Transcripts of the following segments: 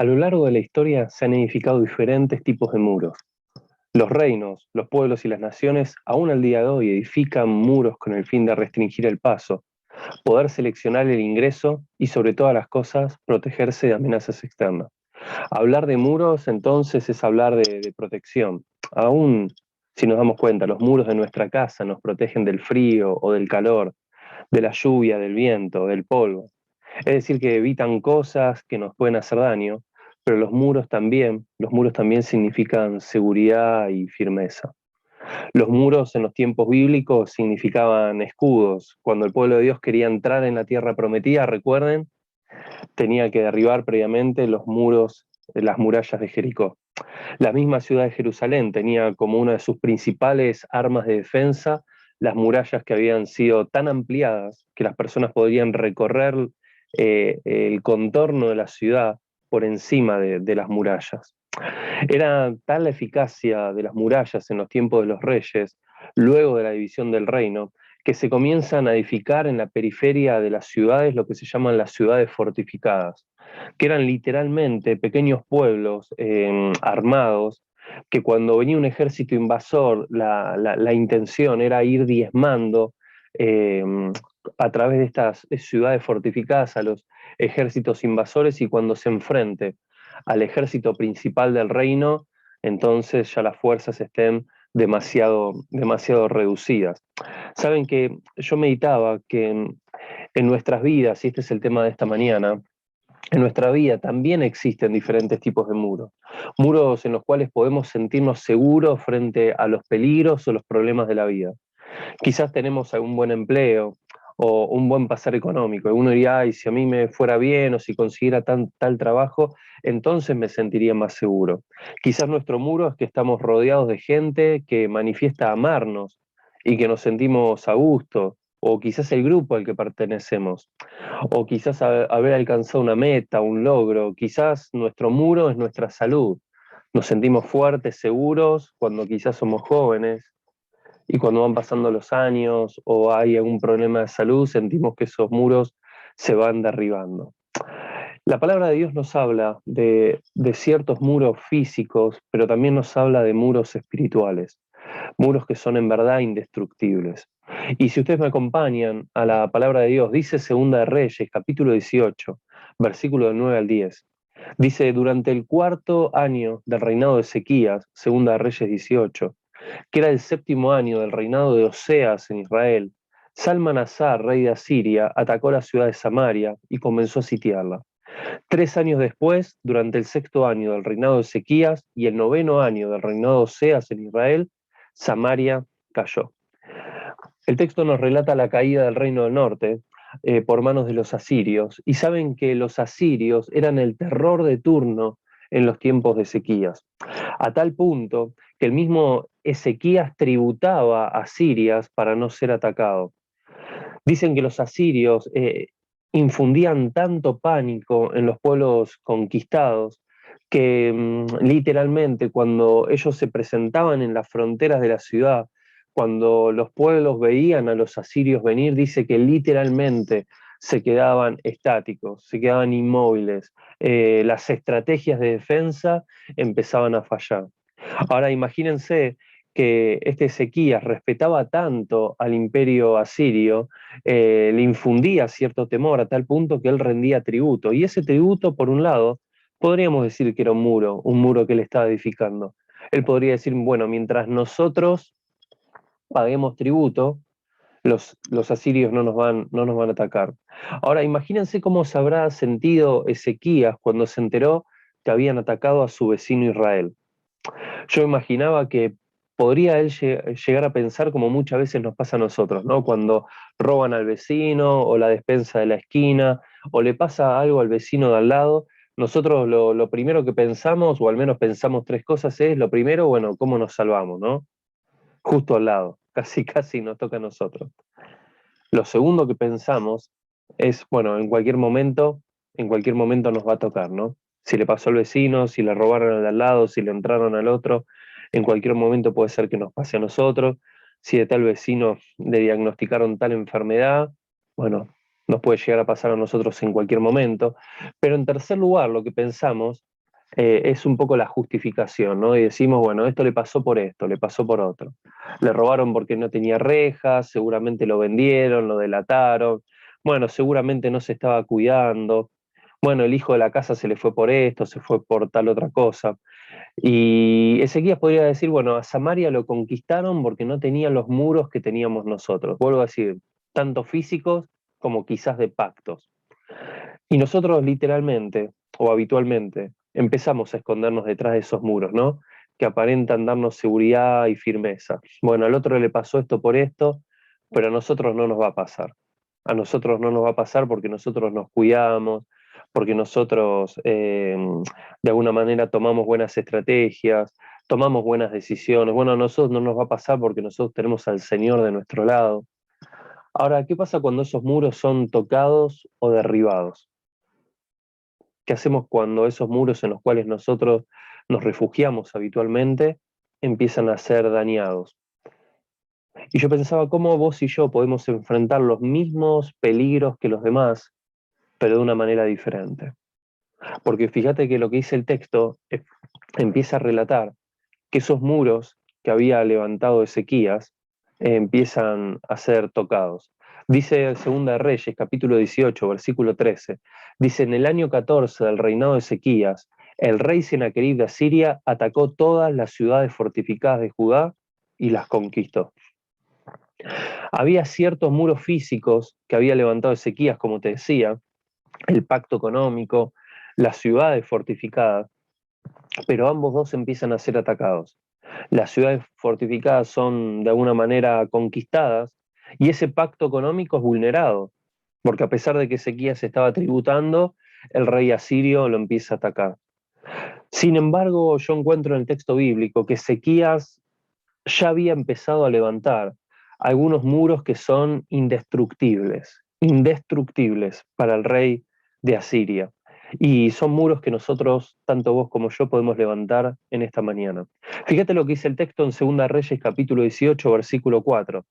A lo largo de la historia se han edificado diferentes tipos de muros. Los reinos, los pueblos y las naciones aún al día de hoy edifican muros con el fin de restringir el paso, poder seleccionar el ingreso y sobre todas las cosas protegerse de amenazas externas. Hablar de muros entonces es hablar de protección. Aún si nos damos cuenta, los muros de nuestra casa nos protegen del frío o del calor, de la lluvia, del viento, del polvo. Es decir, que evitan cosas que nos pueden hacer daño, pero los muros también significan seguridad y firmeza. Los muros en los tiempos bíblicos significaban escudos. Cuando el pueblo de Dios quería entrar en la tierra prometida, recuerden, tenía que derribar previamente los muros, las murallas de Jericó. La misma ciudad de Jerusalén tenía como una de sus principales armas de defensa las murallas que habían sido tan ampliadas que las personas podrían recorrer el contorno de la ciudad por encima de las murallas. Era tal la eficacia de las murallas en los tiempos de los reyes, luego de la división del reino, que se comienzan a edificar en la periferia de las ciudades lo que se llaman las ciudades fortificadas, que eran literalmente pequeños pueblos armados, que cuando venía un ejército invasor, la intención era ir diezmando eh, a través de estas ciudades fortificadas a los ejércitos invasores, y cuando se enfrente al ejército principal del reino, entonces ya las fuerzas estén demasiado reducidas. Saben que yo meditaba que en nuestras vidas, y este es el tema de esta mañana, en nuestra vida también existen diferentes tipos de muros. Muros en los cuales podemos sentirnos seguros frente a los peligros o los problemas de la vida. Quizás tenemos algún buen empleo o un buen pasar económico. Y uno diría, ay, si a mí me fuera bien o si consiguiera tal trabajo, entonces me sentiría más seguro. Quizás nuestro muro es que estamos rodeados de gente que manifiesta amarnos y que nos sentimos a gusto, o quizás el grupo al que pertenecemos, o quizás haber alcanzado una meta, un logro. Quizás nuestro muro es nuestra salud. Nos sentimos fuertes, seguros cuando quizás somos jóvenes, y cuando van pasando los años o hay algún problema de salud, sentimos que esos muros se van derribando. La palabra de Dios nos habla de ciertos muros físicos, pero también nos habla de muros espirituales, muros que son en verdad indestructibles. Y si ustedes me acompañan a la palabra de Dios, dice Segunda de Reyes, capítulo 18, versículo del 9 al 10. Dice, durante el cuarto año del reinado de Ezequías, Segunda de Reyes 18, que era el séptimo año del reinado de Oseas en Israel, Salmanasar, rey de Asiria, atacó la ciudad de Samaria y comenzó a sitiarla. 3 años después, durante el sexto año del reinado de Ezequías y el noveno año del reinado de Oseas en Israel, Samaria cayó. El texto nos relata la caída del reino del norte por manos de los asirios, y saben que los asirios eran el terror de turno en los tiempos de Ezequías, a tal punto que el mismo Ezequías tributaba a Siria para no ser atacado. Dicen que los asirios infundían tanto pánico en los pueblos conquistados que literalmente cuando ellos se presentaban en las fronteras de la ciudad, cuando los pueblos veían a los asirios venir, dice que literalmente se quedaban estáticos, se quedaban inmóviles. Las estrategias de defensa empezaban a fallar. Ahora imagínense que este Ezequías respetaba tanto al imperio asirio, le infundía cierto temor a tal punto que él rendía tributo. Y ese tributo, por un lado, podríamos decir que era un muro que él estaba edificando. Él podría decir, bueno, mientras nosotros paguemos tributo, los asirios no nos van a atacar. Ahora, imagínense cómo se habrá sentido Ezequías cuando se enteró que habían atacado a su vecino Israel. Yo imaginaba que podría él llegar a pensar como muchas veces nos pasa a nosotros, ¿no? Cuando roban al vecino o la despensa de la esquina o le pasa algo al vecino de al lado, nosotros lo primero que pensamos, o al menos pensamos tres cosas, es lo primero, bueno, ¿cómo nos salvamos, no? Justo al lado, casi nos toca a nosotros. Lo segundo que pensamos es, bueno, en cualquier momento nos va a tocar, ¿no? Si le pasó al vecino, si le robaron al de al lado, si le entraron al otro, en cualquier momento puede ser que nos pase a nosotros. Si de tal vecino le diagnosticaron tal enfermedad, bueno, nos puede llegar a pasar a nosotros en cualquier momento. Pero en tercer lugar, lo que pensamos es un poco la justificación, ¿no? Y decimos, bueno, esto le pasó por esto, le pasó por otro. Le robaron porque no tenía rejas, seguramente lo vendieron, lo delataron, bueno, seguramente no se estaba cuidando, bueno, el hijo de la casa se le fue por esto, se fue por tal otra cosa. Y Ezequías podría decir, bueno, a Samaria lo conquistaron porque no tenía los muros que teníamos nosotros. Vuelvo a decir, tanto físicos como quizás de pactos. Y nosotros literalmente o habitualmente empezamos a escondernos detrás de esos muros, ¿no? Que aparentan darnos seguridad y firmeza. Bueno, al otro le pasó esto por esto, pero a nosotros no nos va a pasar. A nosotros no nos va a pasar porque nosotros nos cuidamos, porque nosotros de alguna manera tomamos buenas estrategias, tomamos buenas decisiones. Bueno, a nosotros no nos va a pasar porque nosotros tenemos al Señor de nuestro lado. Ahora, ¿qué pasa cuando esos muros son tocados o derribados? ¿Qué hacemos cuando esos muros en los cuales nosotros nos refugiamos habitualmente empiezan a ser dañados? Y yo pensaba cómo vos y yo podemos enfrentar los mismos peligros que los demás, pero de una manera diferente. Porque fíjate que lo que dice el texto empieza a relatar que esos muros que había levantado Ezequías empiezan a ser tocados. Dice Segunda de Reyes, capítulo 18, versículo 13. Dice, en el año 14 del reinado de Ezequías, el rey Senaquerib de Asiria atacó todas las ciudades fortificadas de Judá y las conquistó. Había ciertos muros físicos que había levantado Ezequías, como te decía, el pacto económico, las ciudades fortificadas, pero ambos dos empiezan a ser atacados. Las ciudades fortificadas son de alguna manera conquistadas y ese pacto económico es vulnerado, porque a pesar de que Ezequías estaba tributando, el rey asirio lo empieza a atacar. Sin embargo, yo encuentro en el texto bíblico que Ezequías ya había empezado a levantar algunos muros que son indestructibles para el rey de Asiria. Y son muros que nosotros, tanto vos como yo, podemos levantar en esta mañana. Fíjate lo que dice el texto en 2 Reyes capítulo 18, versículo 4.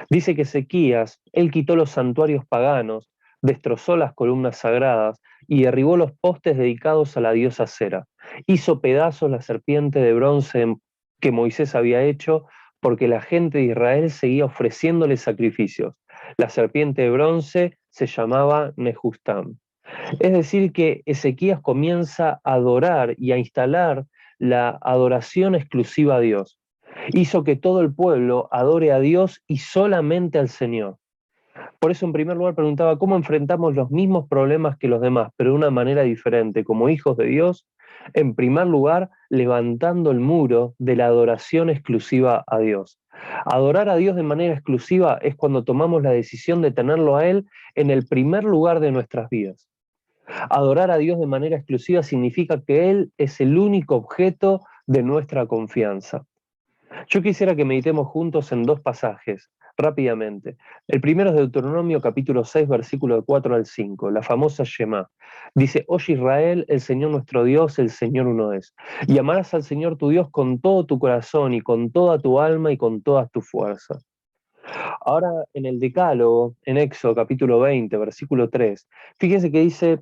Dice que Ezequías, él quitó los santuarios paganos, destrozó las columnas sagradas y derribó los postes dedicados a la diosa Cera. Hizo pedazos la serpiente de bronce que Moisés había hecho porque la gente de Israel seguía ofreciéndole sacrificios. La serpiente de bronce se llamaba Nehustam. Es decir, que Ezequías comienza a adorar y a instalar la adoración exclusiva a Dios. Hizo que todo el pueblo adore a Dios y solamente al Señor. Por eso, en primer lugar, preguntaba cómo enfrentamos los mismos problemas que los demás, pero de una manera diferente, como hijos de Dios. En primer lugar, levantando el muro de la adoración exclusiva a Dios. Adorar a Dios de manera exclusiva es cuando tomamos la decisión de tenerlo a Él en el primer lugar de nuestras vidas. Adorar a Dios de manera exclusiva significa que Él es el único objeto de nuestra confianza. Yo quisiera que meditemos juntos en dos pasajes, rápidamente. El primero es Deuteronomio capítulo 6, versículo de 4 al 5, la famosa Shema. Dice, oye Israel, el Señor nuestro Dios, el Señor uno es. Y amarás al Señor tu Dios con todo tu corazón y con toda tu alma y con todas tus fuerzas. Ahora en el Decálogo, en Éxodo capítulo 20, versículo 3, fíjese que dice,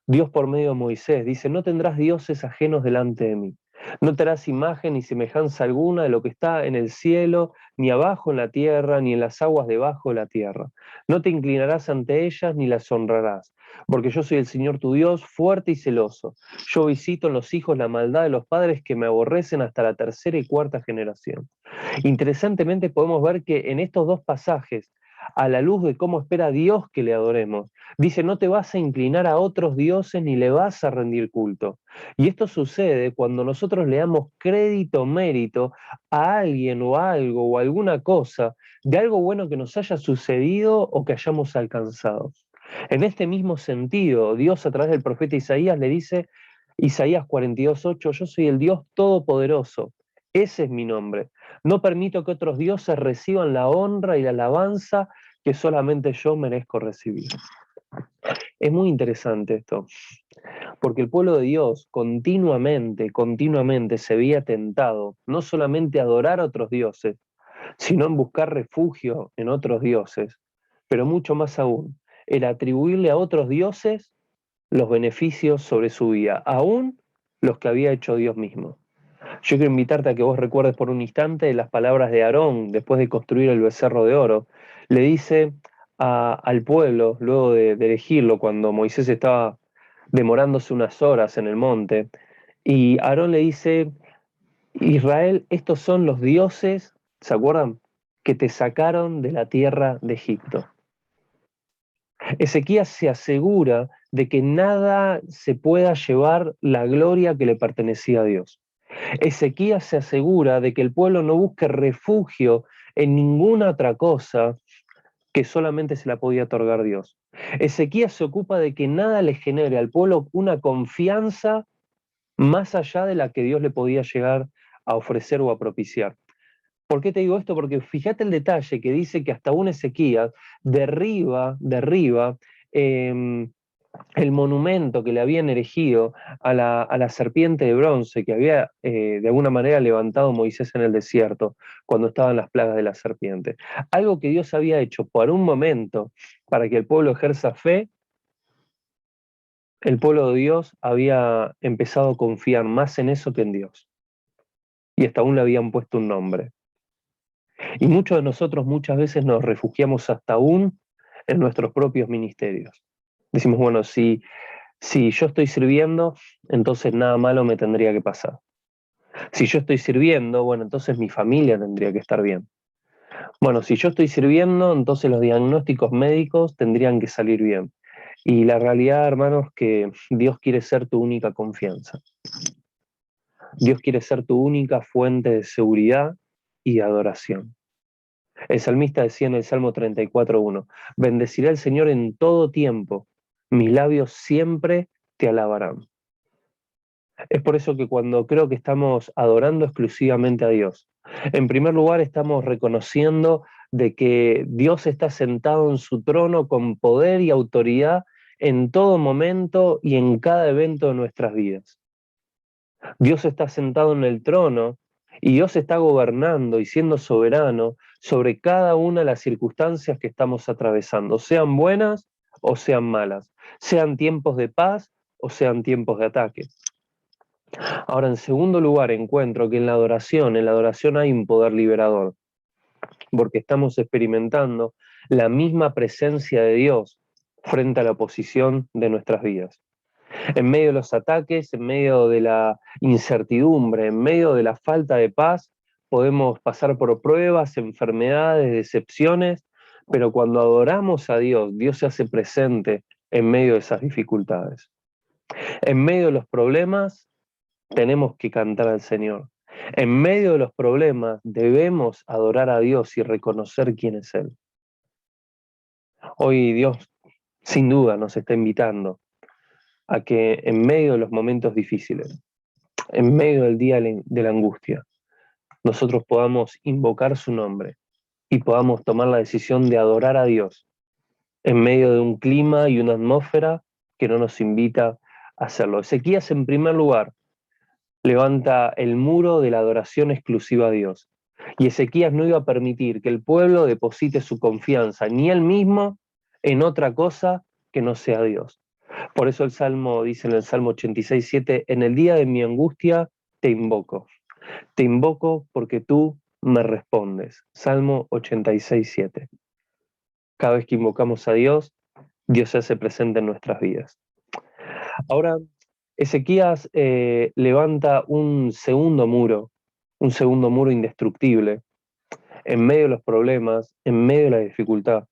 Dios por medio de Moisés, dice, no tendrás dioses ajenos delante de mí. No te harás imagen ni semejanza alguna de lo que está en el cielo, ni abajo en la tierra, ni en las aguas debajo de la tierra. No te inclinarás ante ellas ni las honrarás, porque yo soy el Señor tu Dios, fuerte y celoso. Yo visito en los hijos la maldad de los padres que me aborrecen hasta la tercera y cuarta generación. Interesantemente podemos ver que en estos dos pasajes, a la luz de cómo espera Dios que le adoremos, dice, no te vas a inclinar a otros dioses ni le vas a rendir culto. Y esto sucede cuando nosotros le damos crédito o mérito a alguien o a algo o a alguna cosa de algo bueno que nos haya sucedido o que hayamos alcanzado. En este mismo sentido, Dios a través del profeta Isaías le dice, Isaías 42:8, yo soy el Dios todopoderoso, ese es mi nombre. No permito que otros dioses reciban la honra y la alabanza que solamente yo merezco recibir. Es muy interesante esto, porque el pueblo de Dios continuamente se veía tentado no solamente a adorar a otros dioses, sino en buscar refugio en otros dioses, pero mucho más aún, el atribuirle a otros dioses los beneficios sobre su vida, aún los que había hecho Dios mismo. Yo quiero invitarte a que vos recuerdes por un instante las palabras de Aarón después de construir el becerro de oro. Le dice al pueblo, luego de elegirlo, cuando Moisés estaba demorándose unas horas en el monte, y Aarón le dice: Israel, estos son los dioses, ¿se acuerdan? Que te sacaron de la tierra de Egipto. Ezequías se asegura de que nada se pueda llevar la gloria que le pertenecía a Dios. Ezequías se asegura de que el pueblo no busque refugio en ninguna otra cosa que solamente se la podía otorgar Dios. Ezequías se ocupa de que nada le genere al pueblo una confianza más allá de la que Dios le podía llegar a ofrecer o a propiciar. ¿Por qué te digo esto? Porque fíjate el detalle que dice que hasta un Ezequías derriba el monumento que le habían erigido a la serpiente de bronce que había de alguna manera levantado Moisés en el desierto cuando estaban las plagas de la serpiente. Algo que Dios había hecho por un momento para que el pueblo ejerza fe. El pueblo de Dios había empezado a confiar más en eso que en Dios. Y hasta aún le habían puesto un nombre. Y muchos de nosotros muchas veces nos refugiamos hasta aún en nuestros propios ministerios. Decimos, bueno, si yo estoy sirviendo, entonces nada malo me tendría que pasar. Si yo estoy sirviendo, bueno, entonces mi familia tendría que estar bien. Bueno, si yo estoy sirviendo, entonces los diagnósticos médicos tendrían que salir bien. Y la realidad, hermanos, que Dios quiere ser tu única confianza. Dios quiere ser tu única fuente de seguridad y de adoración. El salmista decía en el Salmo 34:1, bendeciré al Señor en todo tiempo, mis labios siempre te alabarán. Es por eso que cuando creo que estamos adorando exclusivamente a Dios, en primer lugar estamos reconociendo de que Dios está sentado en su trono con poder y autoridad en todo momento y en cada evento de nuestras vidas. Dios está sentado en el trono y Dios está gobernando y siendo soberano sobre cada una de las circunstancias que estamos atravesando, sean buenas o sean malas, sean tiempos de paz o sean tiempos de ataque. Ahora, en segundo lugar, encuentro que en la adoración hay un poder liberador, porque estamos experimentando la misma presencia de Dios frente a la oposición de nuestras vidas. En medio de los ataques, en medio de la incertidumbre, en medio de la falta de paz, podemos pasar por pruebas, enfermedades, decepciones, pero cuando adoramos a Dios, Dios se hace presente en medio de esas dificultades. En medio de los problemas, tenemos que cantar al Señor. En medio de los problemas, debemos adorar a Dios y reconocer quién es Él. Hoy Dios, sin duda, nos está invitando a que en medio de los momentos difíciles, en medio del día de la angustia, nosotros podamos invocar su nombre y podamos tomar la decisión de adorar a Dios en medio de un clima y una atmósfera que no nos invita a hacerlo. Ezequías, en primer lugar, levanta el muro de la adoración exclusiva a Dios. Y Ezequías no iba a permitir que el pueblo deposite su confianza, ni él mismo, en otra cosa que no sea Dios. Por eso el Salmo dice en el Salmo 86:7, en el día de mi angustia te invoco. Te invoco porque tú me respondes. Salmo 86:7. Cada vez que invocamos a Dios, Dios se hace presente en nuestras vidas. Ahora, Ezequías levanta un segundo muro indestructible, en medio de los problemas, en medio de la dificultad.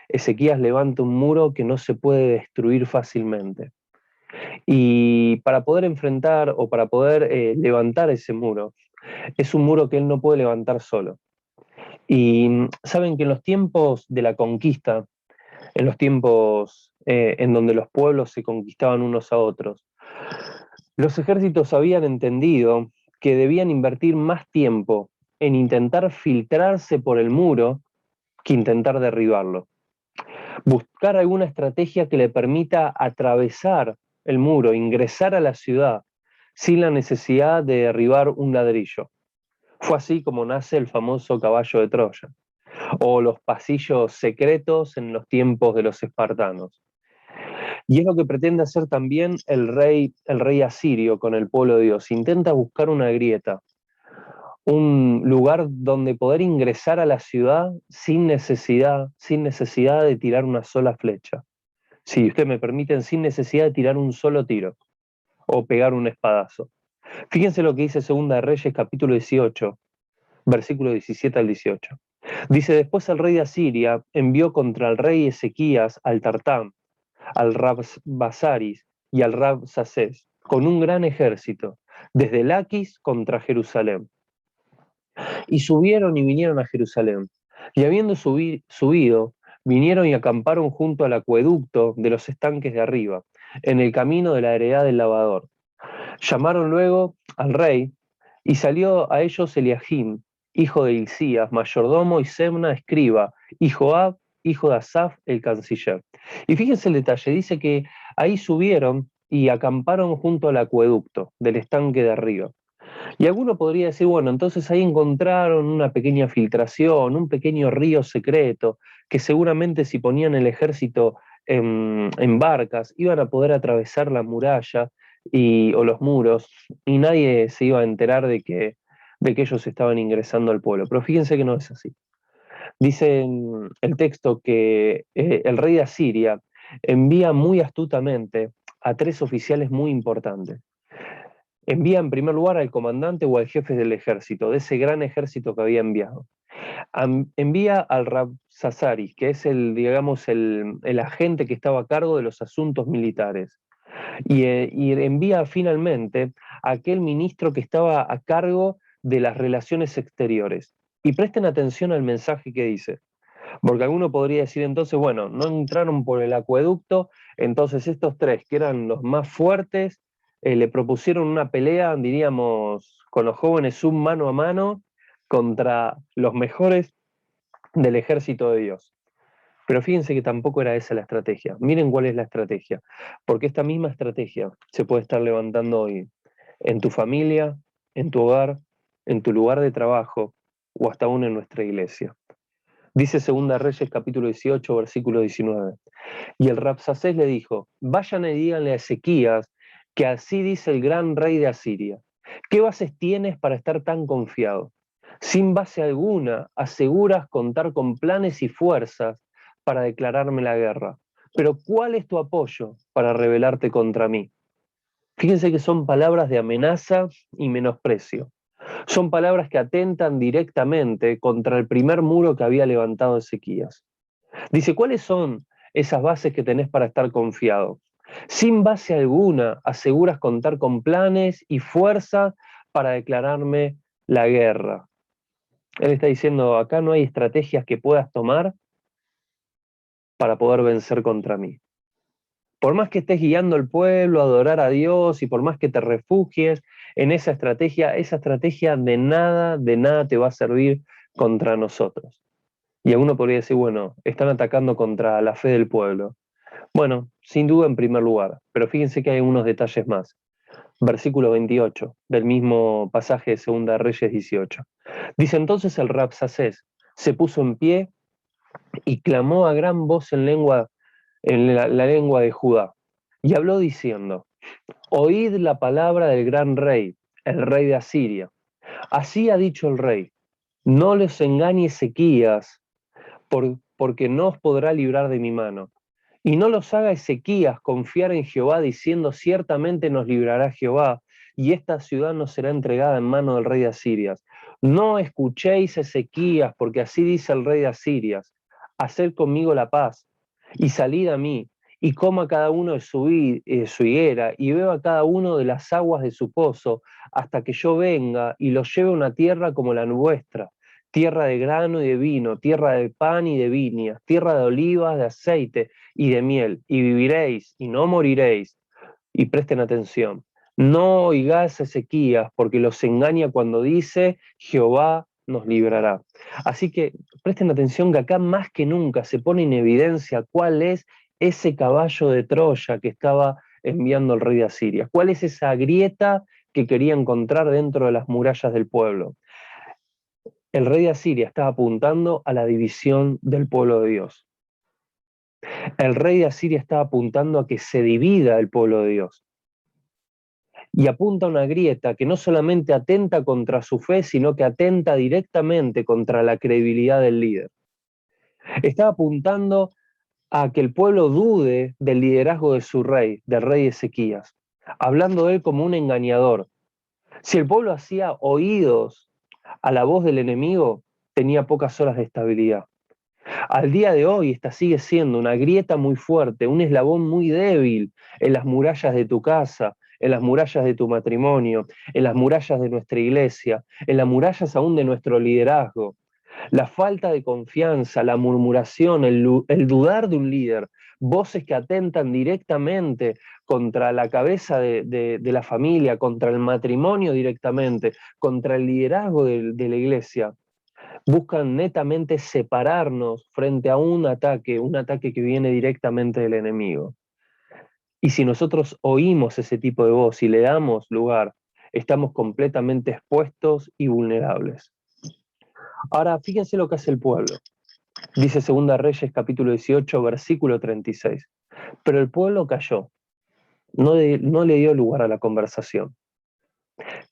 Ezequías levanta un muro que no se puede destruir fácilmente. Y para poder enfrentar o para poder levantar ese muro, es un muro que él no puede levantar solo. Y saben que en los tiempos de la conquista, en los tiempos en donde los pueblos se conquistaban unos a otros, los ejércitos habían entendido que debían invertir más tiempo en intentar filtrarse por el muro que intentar derribarlo. Buscar alguna estrategia que le permita atravesar el muro, ingresar a la ciudad sin la necesidad de derribar un ladrillo. Fue así como nace el famoso caballo de Troya, o los pasillos secretos en los tiempos de los espartanos. Y es lo que pretende hacer también el rey asirio con el pueblo de Dios. Intenta buscar una grieta, un lugar donde poder ingresar a la ciudad sin necesidad de tirar una sola flecha. Si usted me permiten, sin necesidad de tirar un solo tiro o pegar un espadazo. Fíjense lo que dice Segunda de Reyes, capítulo 18, versículo 17 al 18. Dice, después el rey de Asiria envió contra el rey Ezequías al Tartán, al Rabsaris y al Rabsacés, con un gran ejército, desde Laquis contra Jerusalén. Y subieron y vinieron a Jerusalén. Y habiendo subido, vinieron y acamparon junto al acueducto de los estanques de arriba, en el camino de la heredad del lavador. Llamaron luego al rey, y salió a ellos Eliahim, hijo de Hilcías, mayordomo, y Semna, escriba, y Joab, hijo de Asaf, el canciller. Y fíjense el detalle, dice que ahí subieron y acamparon junto al acueducto del estanque de arriba. Y alguno podría decir, bueno, entonces ahí encontraron una pequeña filtración, un pequeño río secreto, que seguramente si ponían el ejército en barcas, iban a poder atravesar la muralla o los muros, y nadie se iba a enterar de que ellos estaban ingresando al pueblo. Pero fíjense que no es así. Dice en el texto que el rey de Asiria envía muy astutamente a tres oficiales muy importantes. Envía en primer lugar al comandante o al jefe del ejército, de ese gran ejército que había enviado. Envía al Rabsasaris, que es digamos, el agente que estaba a cargo de los asuntos militares. Y envía finalmente a aquel ministro que estaba a cargo de las relaciones exteriores. Y presten atención al mensaje que dice, porque alguno podría decir entonces, bueno, no entraron por el acueducto, entonces estos tres, que eran los más fuertes, le propusieron una pelea, diríamos, con los jóvenes un mano a mano contra los mejores del ejército de Dios. Pero fíjense que tampoco era esa la estrategia. Miren cuál es la estrategia, porque esta misma estrategia se puede estar levantando hoy en tu familia, en tu hogar, en tu lugar de trabajo o hasta aún en nuestra iglesia. Dice Segunda Reyes capítulo 18, versículo 19. Y el Rabsacés le dijo, vayan y díganle a Ezequías que así dice el gran rey de Asiria. ¿Qué bases tienes para estar tan confiado? Sin base alguna, aseguras contar con planes y fuerzas para declararme la guerra. Pero ¿cuál es tu apoyo para rebelarte contra mí? Fíjense que son palabras de amenaza y menosprecio. Son palabras que atentan directamente contra el primer muro que había levantado Ezequías. Dice, ¿cuáles son esas bases que tenés para estar confiado? Sin base alguna, aseguras contar con planes y fuerza para declararme la guerra. Él está diciendo, acá no hay estrategias que puedas tomar para poder vencer contra mí. Por más que estés guiando al pueblo a adorar a Dios y por más que te refugies en esa estrategia de nada te va a servir contra nosotros. Y alguno podría decir, bueno, están atacando contra la fe del pueblo. Bueno, sin duda en primer lugar, pero fíjense que hay unos detalles más. Versículo 28 del mismo pasaje de Segunda Reyes 18. Dice entonces el Rabsacés se puso en pie y clamó a gran voz en la lengua de Judá, y habló diciendo, oíd la palabra del gran rey, el rey de Asiria. Así ha dicho el rey, no les engañe Ezequías, porque no os podrá librar de mi mano. Y no los haga Ezequías confiar en Jehová, diciendo, ciertamente nos librará Jehová, y esta ciudad no será entregada en mano del rey de Asiria. No escuchéis Ezequías, porque así dice el rey de Asiria, haced conmigo la paz, y salid a mí, y coma cada uno de su higuera, y beba cada uno de las aguas de su pozo, hasta que yo venga y los lleve a una tierra como la vuestra, tierra de grano y de vino, tierra de pan y de viñas, tierra de olivas, de aceite y de miel, y viviréis y no moriréis. Y presten atención, no oigáis a Ezequías, porque los engaña cuando dice, Jehová nos librará. Así que presten atención que acá más que nunca se pone en evidencia cuál es ese caballo de Troya que estaba enviando el rey de Asiria, cuál es esa grieta que quería encontrar dentro de las murallas del pueblo. El rey de Asiria estaba apuntando a la división del pueblo de Dios. El rey de Asiria estaba apuntando a que se divida el pueblo de Dios. Y apunta a una grieta que no solamente atenta contra su fe, sino que atenta directamente contra la credibilidad del líder. Estaba apuntando a que el pueblo dude del liderazgo de su rey, del rey Ezequías, hablando de él como un engañador. Si el pueblo hacía oídos a la voz del enemigo, tenía pocas horas de estabilidad. Al día de hoy esta sigue siendo una grieta muy fuerte, un eslabón muy débil en las murallas de tu casa, en las murallas de tu matrimonio, en las murallas de nuestra iglesia, en las murallas aún de nuestro liderazgo. La falta de confianza, la murmuración, el dudar de un líder, voces que atentan directamente contra la cabeza de la familia, contra el matrimonio directamente, contra el liderazgo de la iglesia, buscan netamente separarnos frente a un ataque que viene directamente del enemigo. Y si nosotros oímos ese tipo de voz y le damos lugar, estamos completamente expuestos y vulnerables. Ahora, fíjense lo que hace el pueblo. Dice Segunda Reyes capítulo 18, versículo 36. Pero el pueblo calló, no le dio lugar a la conversación.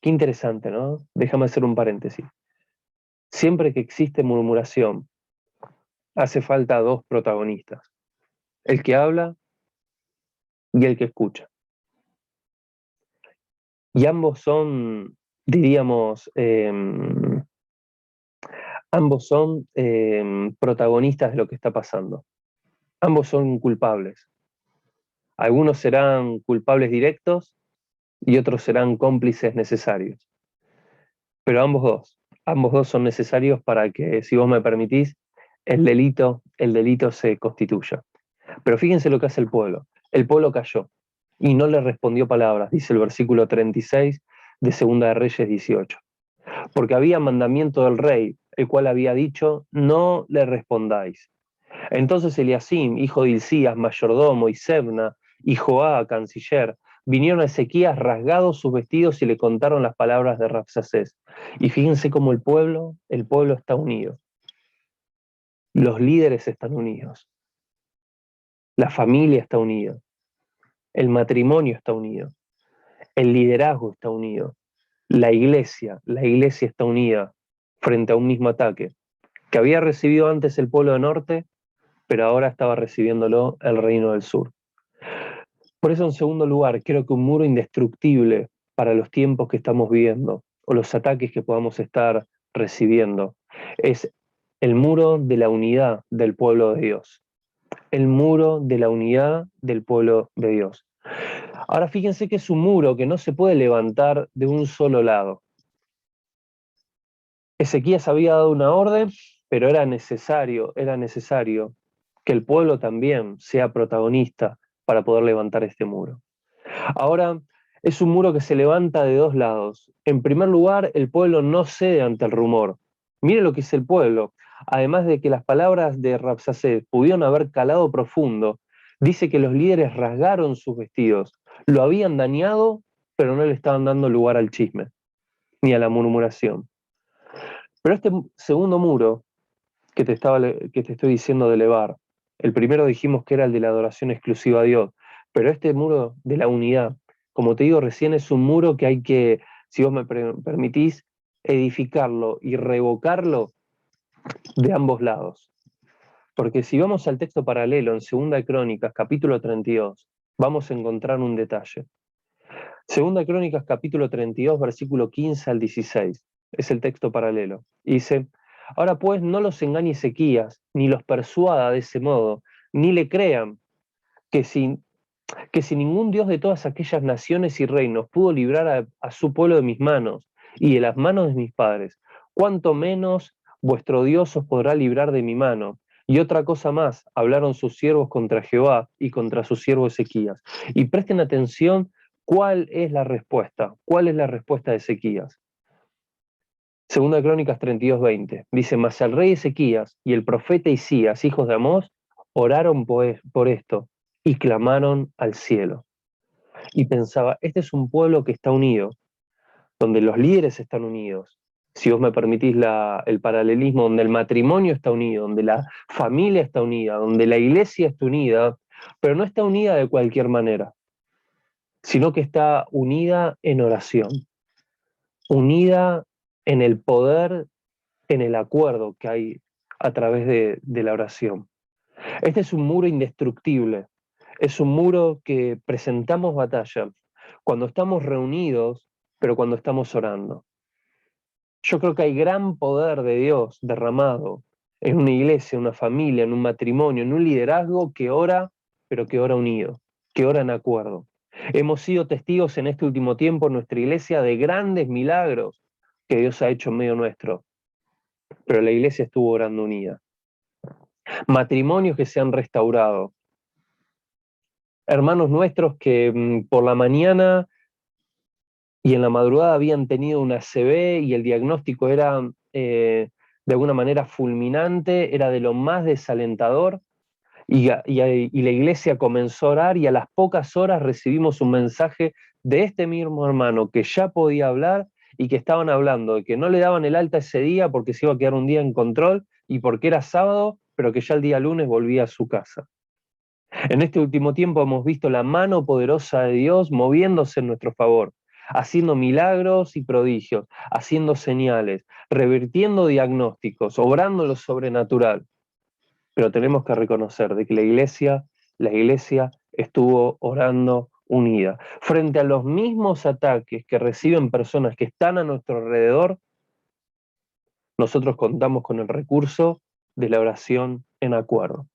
Qué interesante, ¿no? Déjame hacer un paréntesis. Siempre que existe murmuración, hace falta dos protagonistas, el que habla y el que escucha. Y ambos son, diríamos, ambos son protagonistas de lo que está pasando. Ambos son culpables. Algunos serán culpables directos y otros serán cómplices necesarios. Pero ambos dos son necesarios para que, si vos me permitís, el delito se constituya. Pero fíjense lo que hace el pueblo. El pueblo cayó y no le respondió palabras, dice el versículo 36 de Segunda de Reyes 18. Porque había mandamiento del rey, el cual había dicho, no le respondáis. Entonces Eliasim, hijo de Hilcías, mayordomo, y Sebna, y Joá, canciller, vinieron a Ezequías rasgados sus vestidos y le contaron las palabras de Rabsacés. Y fíjense cómo el pueblo está unido. Los líderes están unidos. La familia está unida. El matrimonio está unido. El liderazgo está unido. La iglesia está unida frente a un mismo ataque que había recibido antes el pueblo del norte, pero ahora estaba recibiéndolo el reino del sur. Por eso, en segundo lugar, creo que un muro indestructible para los tiempos que estamos viviendo o los ataques que podamos estar recibiendo es el muro de la unidad del pueblo de Dios. El muro de la unidad del pueblo de Dios. Ahora fíjense que es un muro que no se puede levantar de un solo lado. Ezequías había dado una orden, pero era necesario que el pueblo también sea protagonista para poder levantar este muro. Ahora, es un muro que se levanta de dos lados. En primer lugar, el pueblo no cede ante el rumor. Mire lo que es el pueblo. Además de que las palabras de Rabsacés pudieron haber calado profundo, dice que los líderes rasgaron sus vestidos. Lo habían dañado, pero no le estaban dando lugar al chisme, ni a la murmuración. Pero este segundo muro que te estoy diciendo de elevar, el primero dijimos que era el de la adoración exclusiva a Dios, pero este muro de la unidad, como te digo recién, es un muro que hay que, si vos me permitís, edificarlo y revocarlo de ambos lados. Porque si vamos al texto paralelo en Segunda de Crónicas, capítulo 32, vamos a encontrar un detalle. Segunda de Crónicas, capítulo 32, versículo 15 al 16, es el texto paralelo. Y dice, ahora pues no los engañe Ezequías, ni los persuada de ese modo, ni le crean que si ningún Dios de todas aquellas naciones y reinos pudo librar a su pueblo de mis manos y de las manos de mis padres, cuánto menos vuestro Dios os podrá librar de mi mano. Y otra cosa más, hablaron sus siervos contra Jehová y contra su siervo Ezequías. Y presten atención, ¿cuál es la respuesta? ¿Cuál es la respuesta de Ezequías? Segunda de Crónicas 32:20. Dice, mas el rey Ezequías y el profeta Isías, hijos de Amós, oraron por esto y clamaron al cielo. Y pensaba, este es un pueblo que está unido, donde los líderes están unidos, si vos me permitís el paralelismo, donde el matrimonio está unido, donde la familia está unida, donde la iglesia está unida, pero no está unida de cualquier manera, sino que está unida en oración, unida en el poder, en el acuerdo que hay a través de la oración. Este es un muro indestructible, es un muro que presentamos batalla cuando estamos reunidos, pero cuando estamos orando. Yo creo que hay gran poder de Dios derramado en una iglesia, en una familia, en un matrimonio, en un liderazgo que ora, pero que ora unido, que ora en acuerdo. Hemos sido testigos en este último tiempo en nuestra iglesia de grandes milagros que Dios ha hecho en medio nuestro, pero la iglesia estuvo orando unida. Matrimonios que se han restaurado, hermanos nuestros que por la mañana y en la madrugada habían tenido una ACV y el diagnóstico era de alguna manera fulminante, era de lo más desalentador, y la iglesia comenzó a orar y a las pocas horas recibimos un mensaje de este mismo hermano que ya podía hablar y que estaban hablando de que no le daban el alta ese día porque se iba a quedar un día en control y porque era sábado, pero que ya el día lunes volvía a su casa. En este último tiempo hemos visto la mano poderosa de Dios moviéndose en nuestro favor, haciendo milagros y prodigios, haciendo señales, revirtiendo diagnósticos, obrando lo sobrenatural. Pero tenemos que reconocer de que la iglesia estuvo orando unida. Frente a los mismos ataques que reciben personas que están a nuestro alrededor, nosotros contamos con el recurso de la oración en acuerdo.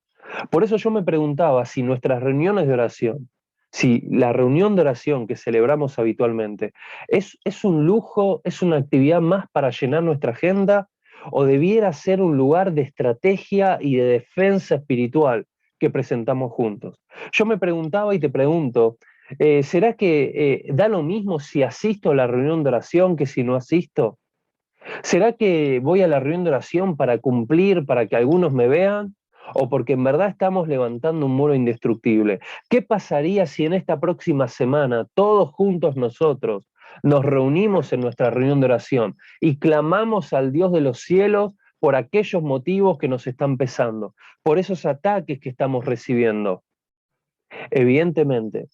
Por eso yo me preguntaba si nuestras reuniones de oración, si la reunión de oración que celebramos habitualmente es un lujo, es una actividad más para llenar nuestra agenda o debiera ser un lugar de estrategia y de defensa espiritual que presentamos juntos. Yo me preguntaba y te pregunto, ¿será que da lo mismo si asisto a la reunión de oración que si no asisto? ¿Será que voy a la reunión de oración para cumplir, para que algunos me vean? ¿O porque en verdad estamos levantando un muro indestructible? ¿Qué pasaría si en esta próxima semana, todos juntos nosotros, nos reunimos en nuestra reunión de oración y clamamos al Dios de los cielos por aquellos motivos que nos están pesando, por esos ataques que estamos recibiendo? Evidentemente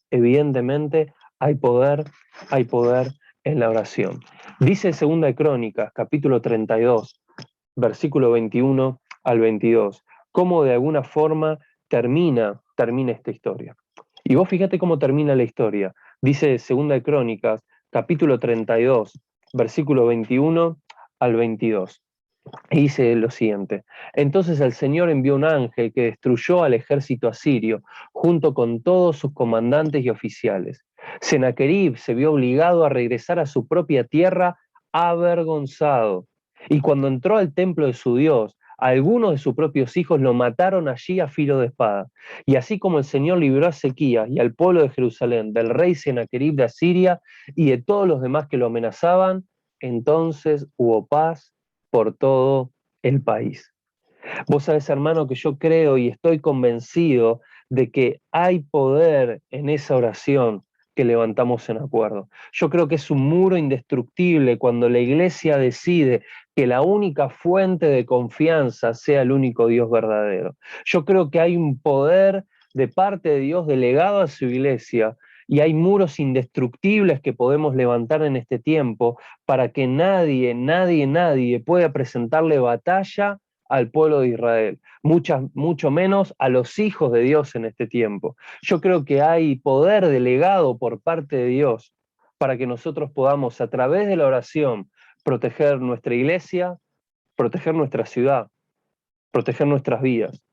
hay poder en la oración. Dice en 2 de Crónicas, capítulo 32, versículo 21 al 22, cómo de alguna forma termina esta historia. Y vos fíjate cómo termina la historia. Dice 2 de Crónicas, capítulo 32, versículo 21 al 22. Y dice lo siguiente: entonces el Señor envió un ángel que destruyó al ejército asirio, junto con todos sus comandantes y oficiales. Sennacherib se vio obligado a regresar a su propia tierra avergonzado. Y cuando entró al templo de su Dios, algunos de sus propios hijos lo mataron allí a filo de espada. Y así como el Señor libró a Ezequías y al pueblo de Jerusalén del rey Sennacherib de Asiria y de todos los demás que lo amenazaban, entonces hubo paz por todo el país. Vos sabés, hermano, que yo creo y estoy convencido de que hay poder en esa oración que levantamos en acuerdo. Yo creo que es un muro indestructible cuando la iglesia decide que la única fuente de confianza sea el único Dios verdadero. Yo creo que hay un poder de parte de Dios delegado a su iglesia y hay muros indestructibles que podemos levantar en este tiempo para que nadie pueda presentarle batalla al pueblo de Israel, mucho menos a los hijos de Dios en este tiempo. Yo creo que hay poder delegado por parte de Dios para que nosotros podamos, a través de la oración, proteger nuestra iglesia, proteger nuestra ciudad, proteger nuestras vidas,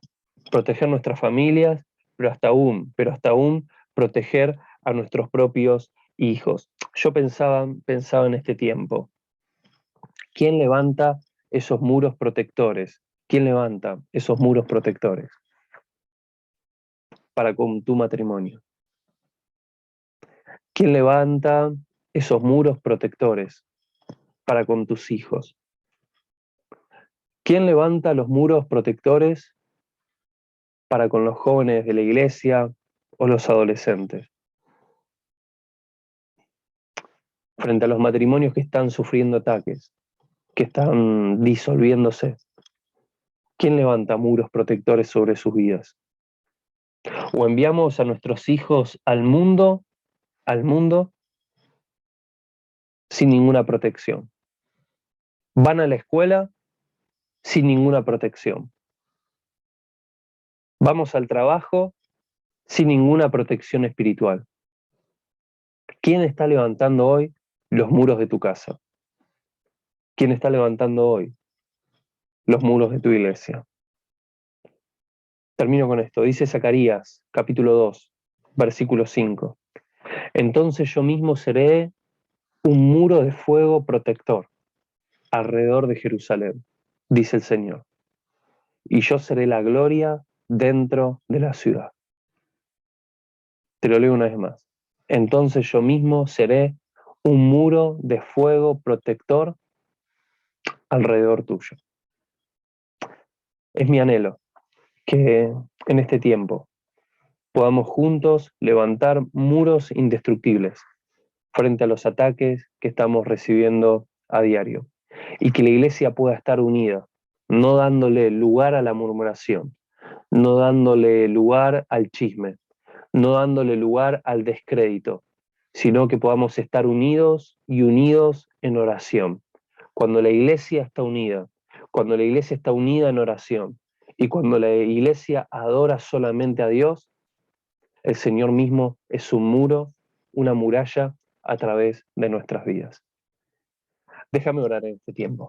proteger nuestras familias, pero hasta aún proteger a nuestros propios hijos. Yo pensaba en este tiempo, ¿quién levanta esos muros protectores? ¿Quién levanta esos muros protectores para con tu matrimonio? ¿Quién levanta esos muros protectores para con tus hijos? ¿Quién levanta los muros protectores para con los jóvenes de la iglesia o los adolescentes? Frente a los matrimonios que están sufriendo ataques, que están disolviéndose? ¿Quién levanta muros protectores sobre sus vidas? ¿O enviamos a nuestros hijos al mundo sin ninguna protección? Van a la escuela sin ninguna protección. Vamos al trabajo sin ninguna protección espiritual. ¿Quién está levantando hoy los muros de tu casa? ¿Quién está levantando hoy los muros de tu iglesia? Termino con esto. Dice Zacarías, capítulo 2, versículo 5. Entonces yo mismo seré un muro de fuego protector alrededor de Jerusalén, dice el Señor. Y yo seré la gloria dentro de la ciudad. Te lo leo una vez más. Entonces yo mismo seré un muro de fuego protector alrededor tuyo. Es mi anhelo que en este tiempo podamos juntos levantar muros indestructibles frente a los ataques que estamos recibiendo a diario y que la iglesia pueda estar unida, no dándole lugar a la murmuración, no dándole lugar al chisme, no dándole lugar al descrédito, sino que podamos estar unidos y unidos en oración. Cuando la iglesia está unida, cuando la iglesia está unida en oración y cuando la iglesia adora solamente a Dios, el Señor mismo es un muro, una muralla a través de nuestras vidas. Déjame orar en este tiempo.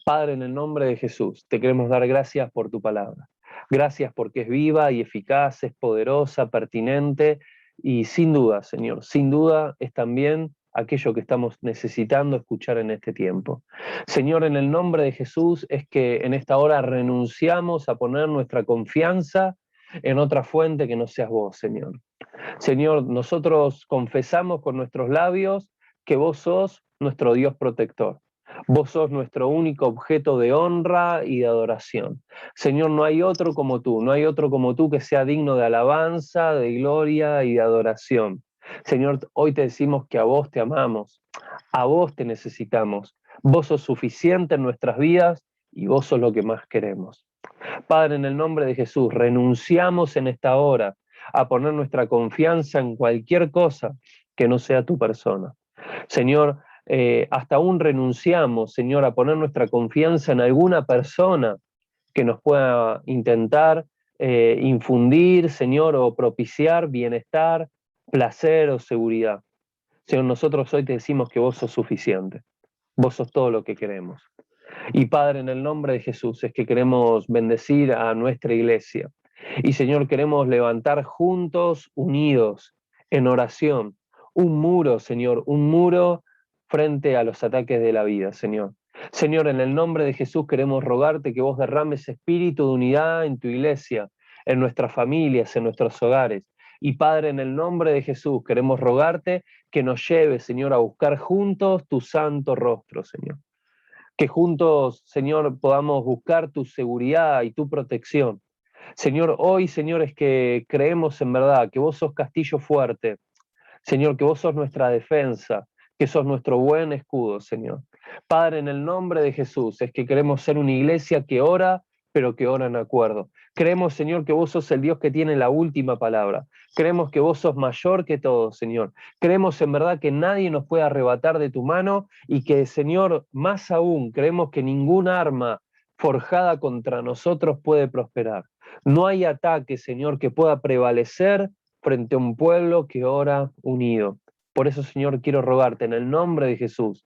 Padre, en el nombre de Jesús, te queremos dar gracias por tu palabra. Gracias porque es viva y eficaz, es poderosa, pertinente y sin duda, Señor, sin duda es también aquello que estamos necesitando escuchar en este tiempo. Señor, en el nombre de Jesús es que en esta hora renunciamos a poner nuestra confianza en otra fuente que no seas vos, Señor. Señor, nosotros confesamos con nuestros labios que vos sos nuestro Dios protector. Vos sos nuestro único objeto de honra y de adoración. Señor, no hay otro como tú, no hay otro como tú que sea digno de alabanza, de gloria y de adoración. Señor, hoy te decimos que a vos te amamos, a vos te necesitamos. Vos sos suficiente en nuestras vidas y vos sos lo que más queremos. Padre, en el nombre de Jesús, renunciamos en esta hora a poner nuestra confianza en cualquier cosa que no sea tu persona. Señor, hasta aún renunciamos, Señor, a poner nuestra confianza en alguna persona que nos pueda intentar infundir, Señor, o propiciar bienestar, placer o seguridad. Señor, nosotros hoy te decimos que vos sos suficiente. Vos sos todo lo que queremos. Y Padre, en el nombre de Jesús, es que queremos bendecir a nuestra iglesia. Y Señor, queremos levantar juntos, unidos, en oración, un muro, Señor, un muro frente a los ataques de la vida, Señor. Señor, en el nombre de Jesús queremos rogarte que vos derrames espíritu de unidad en tu iglesia, en nuestras familias, en nuestros hogares. Y Padre, en el nombre de Jesús queremos rogarte que nos lleves, Señor, a buscar juntos tu santo rostro, Señor. Que juntos, Señor, podamos buscar tu seguridad y tu protección. Señor, hoy, Señor, es que creemos en verdad que vos sos castillo fuerte. Señor, que vos sos nuestra defensa, que sos nuestro buen escudo, Señor. Padre, en el nombre de Jesús, es que queremos ser una iglesia que ora, pero que ora en acuerdo. Creemos, Señor, que vos sos el Dios que tiene la última palabra. Creemos que vos sos mayor que todo, Señor. Creemos en verdad que nadie nos puede arrebatar de tu mano y que, Señor, más aún, creemos que ningún arma forjada contra nosotros puede prosperar. No hay ataque, Señor, que pueda prevalecer frente a un pueblo que ora unido. Por eso, Señor, quiero rogarte en el nombre de Jesús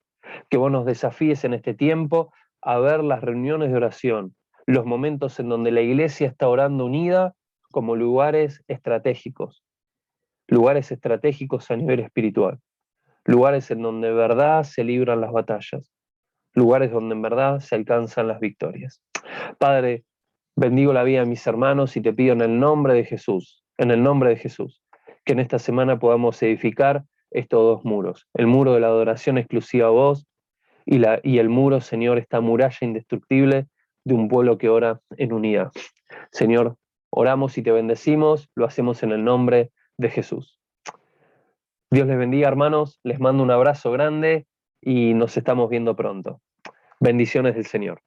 que vos nos desafíes en este tiempo a ver las reuniones de oración, los momentos en donde la iglesia está orando unida como lugares estratégicos a nivel espiritual, lugares en donde de verdad se libran las batallas, lugares donde en verdad se alcanzan las victorias. Padre, bendigo la vida de mis hermanos y te pido en el nombre de Jesús, en el nombre de Jesús, que en esta semana podamos edificar estos dos muros, el muro de la adoración exclusiva a vos y el muro, Señor, esta muralla indestructible de un pueblo que ora en unidad. Señor, oramos y te bendecimos, lo hacemos en el nombre de Jesús. Dios les bendiga, hermanos, les mando un abrazo grande y nos estamos viendo pronto. Bendiciones del Señor.